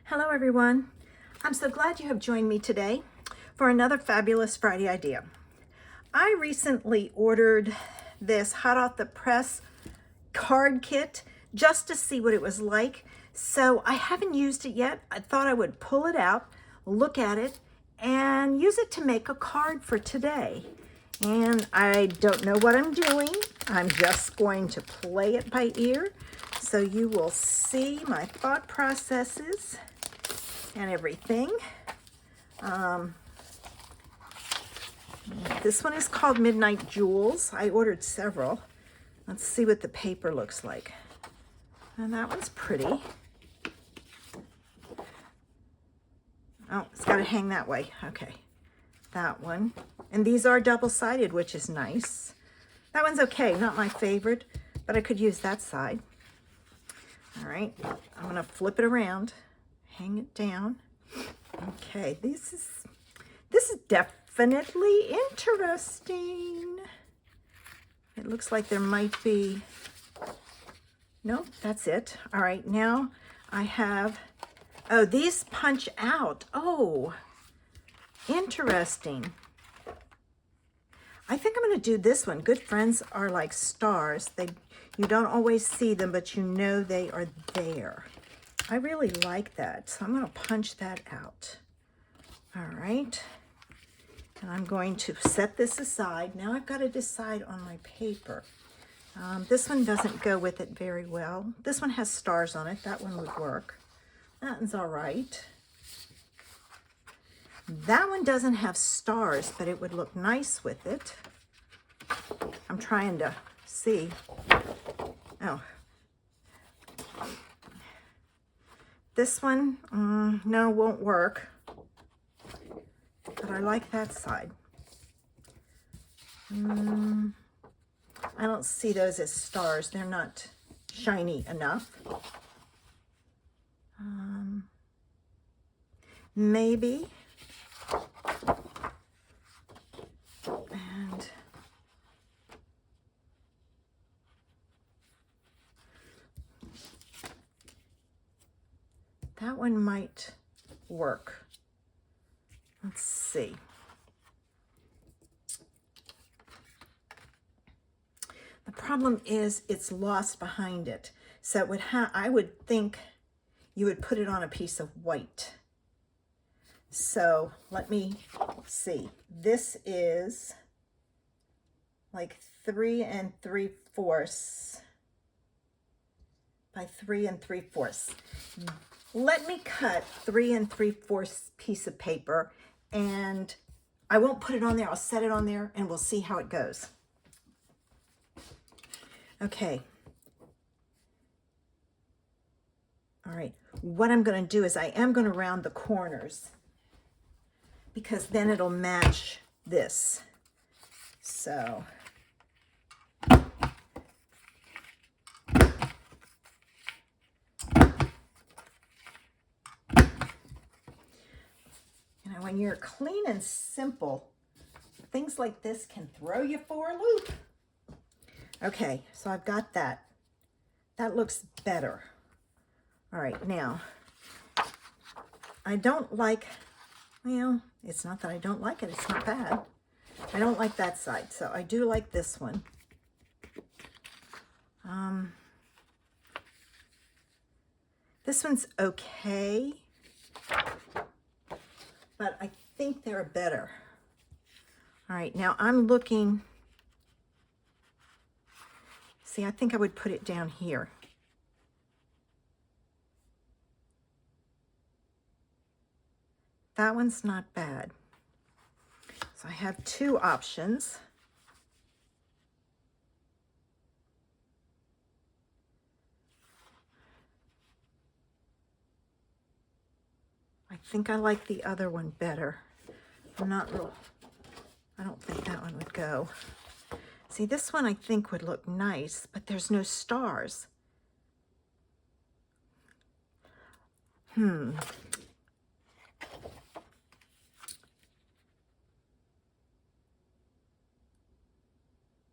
Hello everyone. I'm so glad you have joined me today for another fabulous Friday idea. I recently ordered this hot off the press card kit just to see what it was like. So I haven't used it yet. I thought I would pull it out, look at it, and use it to make a card for today. And I don't know what I'm doing. I'm just going to play it by ear so you will see my thought processes and everything. This one is called Midnight Jewels. I ordered several. Let's see what the paper looks like. And that one's pretty. Oh, it's got to hang that way. Okay, that one. And these are double-sided, which is nice. That one's okay, not my favorite, but I could use that side. All right, I'm gonna flip it around, hang it down. Okay, this is definitely interesting. It looks like there might be, no, that's it. All right, now I have, oh, these punch out. Oh, interesting. I think I'm going to do this one. Good friends are like stars. You don't always see them, but you know they are there. I really like that, so I'm going to punch that out. All right. And I'm going to set this aside. Now I've got to decide on my paper. This one doesn't go with it very well. This one has stars on it. That one would work. That one's all right. That one doesn't have stars, but it would look nice with it. I'm trying to see. Oh. This one, no, won't work. But I like that side. I don't see those as stars. They're not shiny enough. Maybe. And that one might work. Let's see. The problem is it's lost behind it. So it would I would think you would put it on a piece of white. So let me see. This is like 3 3/4 by 3 3/4. Let me cut 3 3/4 piece of paper, and I won't put it on there. I'll set it on there and we'll see how it goes. Okay. All right. What I'm going to do is I am going to round the corners, because then it'll match this. So when you're clean and simple, things like this can throw you for a loop. Okay, so I've got that. That looks better. All right, now, I don't like, well, it's not that I don't like it, it's not bad. I don't like that side, so I do like this one. This one's okay, but I think they're better. All right, now I'm looking, see, I think I would put it down here. That one's not bad. So I have two options. I think I like the other one better. I'm not real, I don't think that one would go. See, this one I think would look nice, but there's no stars.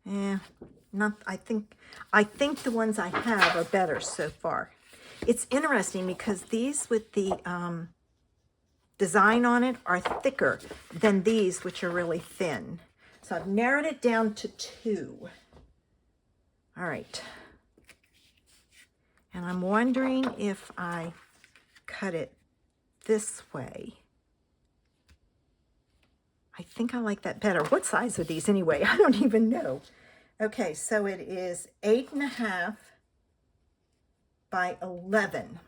Yeah, not, I think the ones I have are better so far. It's interesting because these with the design on it are thicker than these, which are really thin. So I've narrowed it down to 2. All right. And I'm wondering if I cut it this way. I think I like that better. What size are these anyway? I don't even know. Okay, so it is 8.5 by 11.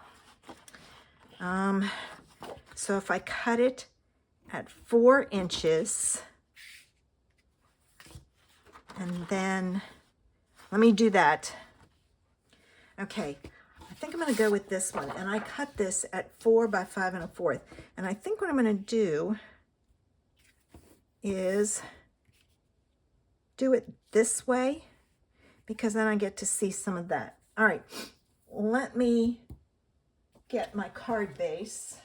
So if I cut it at 4 inches, and then let me do that. Okay, I think I'm going to go with this one, and I cut this at 4 by 5 1/4. And I think what I'm going to do is do it this way, because then I get to see some of that. All right, let me get my card base.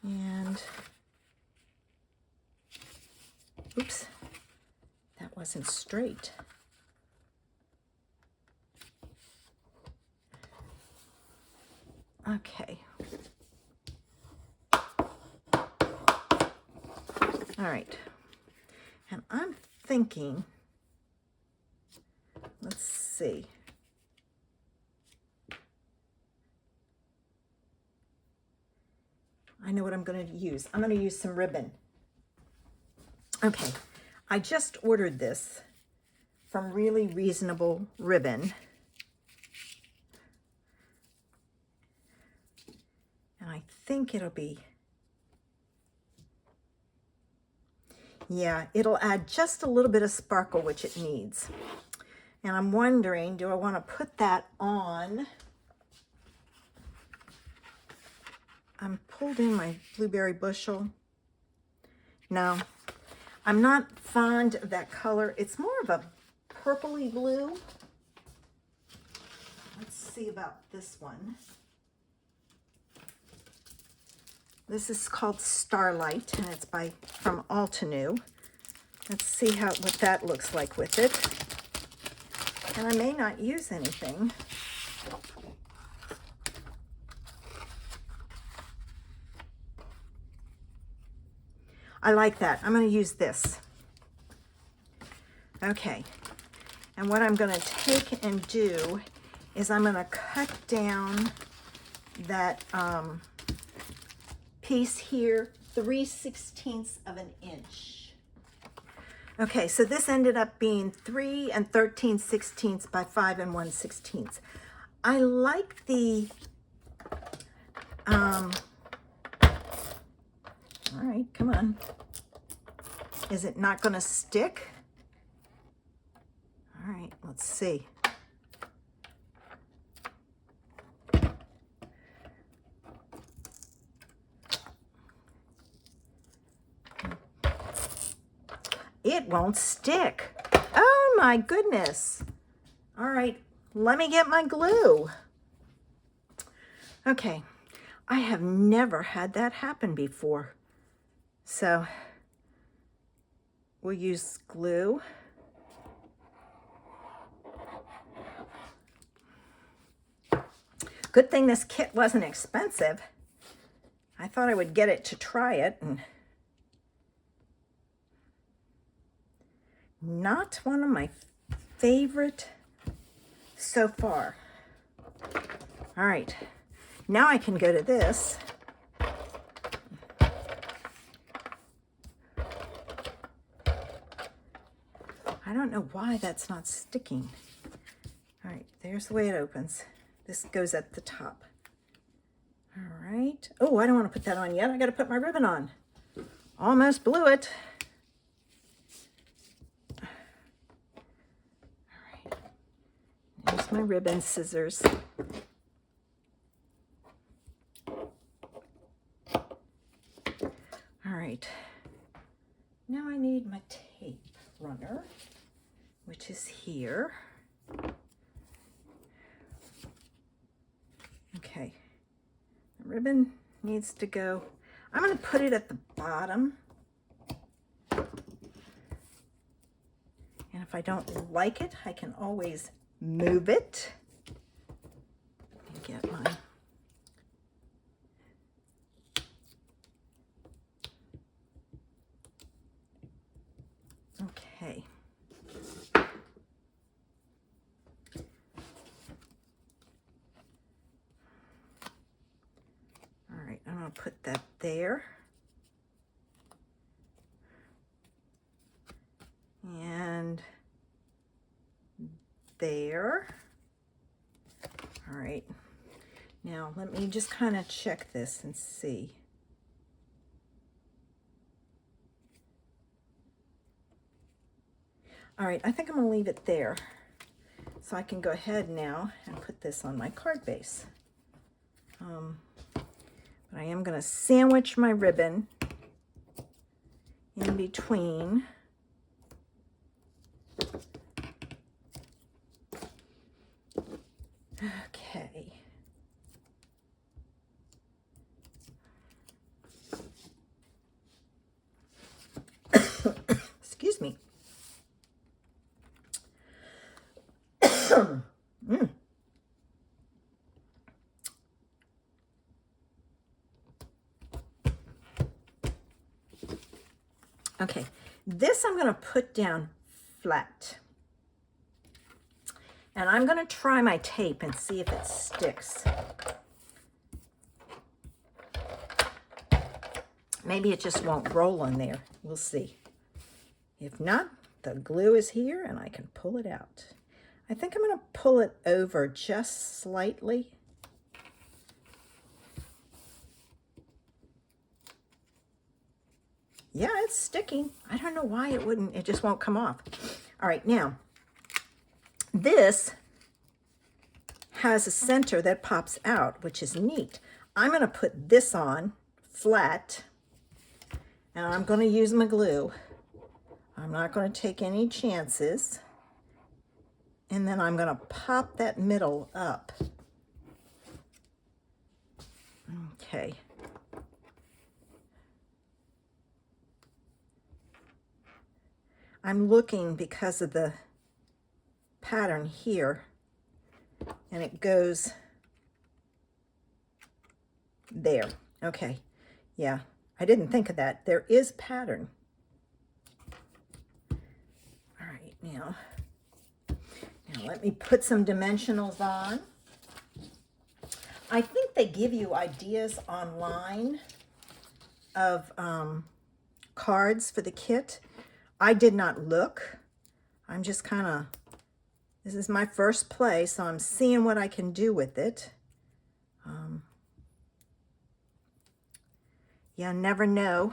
And, oops, that wasn't straight. Okay. All right. And I'm thinking, let's see. I know what I'm going to use. I'm going to use some ribbon. Okay, I just ordered this from Really Reasonable Ribbon. And I think it'll be, yeah, it'll add just a little bit of sparkle, which it needs. And I'm wondering, do I want to put that on? I'm pulled in my blueberry bushel. No, I'm not fond of that color. It's more of a purpley blue. Let's see about this one. This is called Starlight, and it's from Altenew. Let's see what that looks like with it. And I may not use anything. I like that. I'm going to use this. Okay. And what I'm going to take and do is I'm going to cut down that piece here 3/16 of an inch. Okay, so this ended up being 3 13/16 by 5 1/16. I like the all right, come on. Is it not going to stick? All right, let's see. It won't stick. Oh my goodness. All right, let me get my glue. Okay, I have never had that happen before. So we'll use glue. Good thing this kit wasn't expensive. I thought I would get it to try it, and not one of my favorite so far. All right, now I can go to this. I don't know why that's not sticking. All right, there's the way it opens. This goes at the top. All right. Oh, I don't want to put that on yet. I got to put my ribbon on. Almost blew it. All right. There's my ribbon scissors. All right. Now I need my tape runner, which is here. Okay, the ribbon needs to go. I'm going to put it at the bottom. And if I don't like it, I can always move it. get my... Okay. All right, I'm going to put that there. And there. All right. Now, let me just kind of check this and see. All right, I think I'm going to leave it there. So I can go ahead now and put this on my card base. But I am going to sandwich my ribbon in between. Okay. Excuse me. Okay, this I'm going to put down flat. And I'm going to try my tape and see if it sticks. Maybe it just won't roll on there. We'll see. If not, the glue is here and I can pull it out. I think I'm going to pull it over just slightly. Yeah, it's sticking. I don't know why it wouldn't. It just won't come off. All right, now, this has a center that pops out, which is neat. I'm going to put this on flat, and I'm going to use my glue. I'm not going to take any chances. And then I'm going to pop that middle up. Okay. I'm looking because of the pattern here, and it goes there. Okay, yeah, I didn't think of that. There is pattern. All right, now let me put some dimensionals on. I think they give you ideas online of cards for the kit. I did not look. I'm just kind of, this is my first play, so I'm seeing what I can do with it. You never know.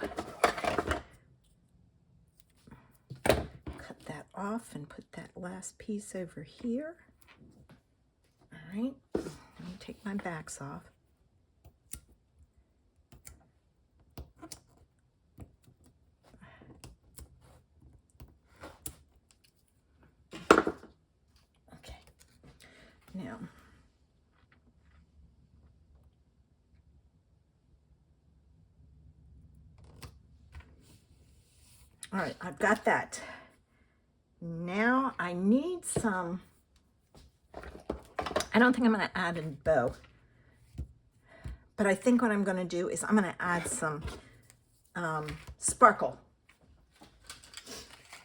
Cut that off and put that last piece over here. All right, let me take my backs off. Now, all right, I've got that. Now I need some, I don't think I'm going to add a bow, but I think what I'm going to do is I'm going to add some sparkle.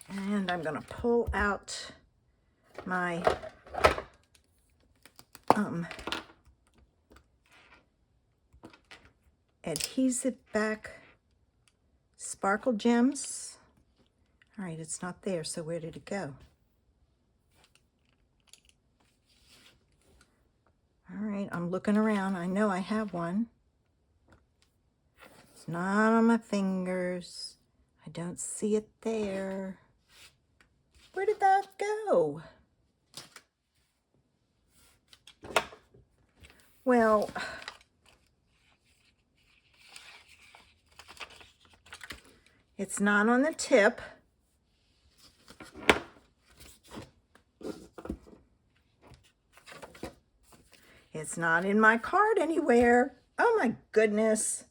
And I'm going to pull out my adhesive back sparkle gems. All right, it's not there, so where did it go? All right, I'm looking around. I know I have one. It's not on my fingers. I don't see it there. Where did that go? Well, it's not on the tip. It's not in my card anywhere. Oh my goodness.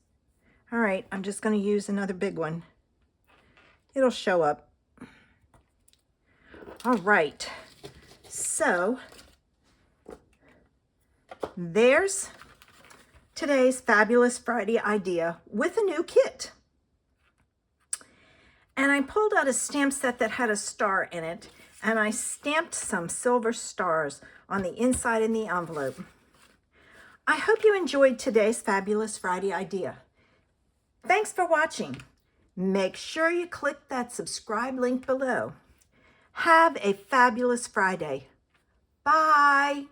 All right, I'm just going to use another big one. It'll show up. All right, so there's today's Fabulous Friday idea with a new kit. And I pulled out a stamp set that had a star in it, and I stamped some silver stars on the inside in the envelope. I hope you enjoyed today's Fabulous Friday idea. Thanks for watching. Make sure you click that subscribe link below. Have a fabulous Friday. Bye.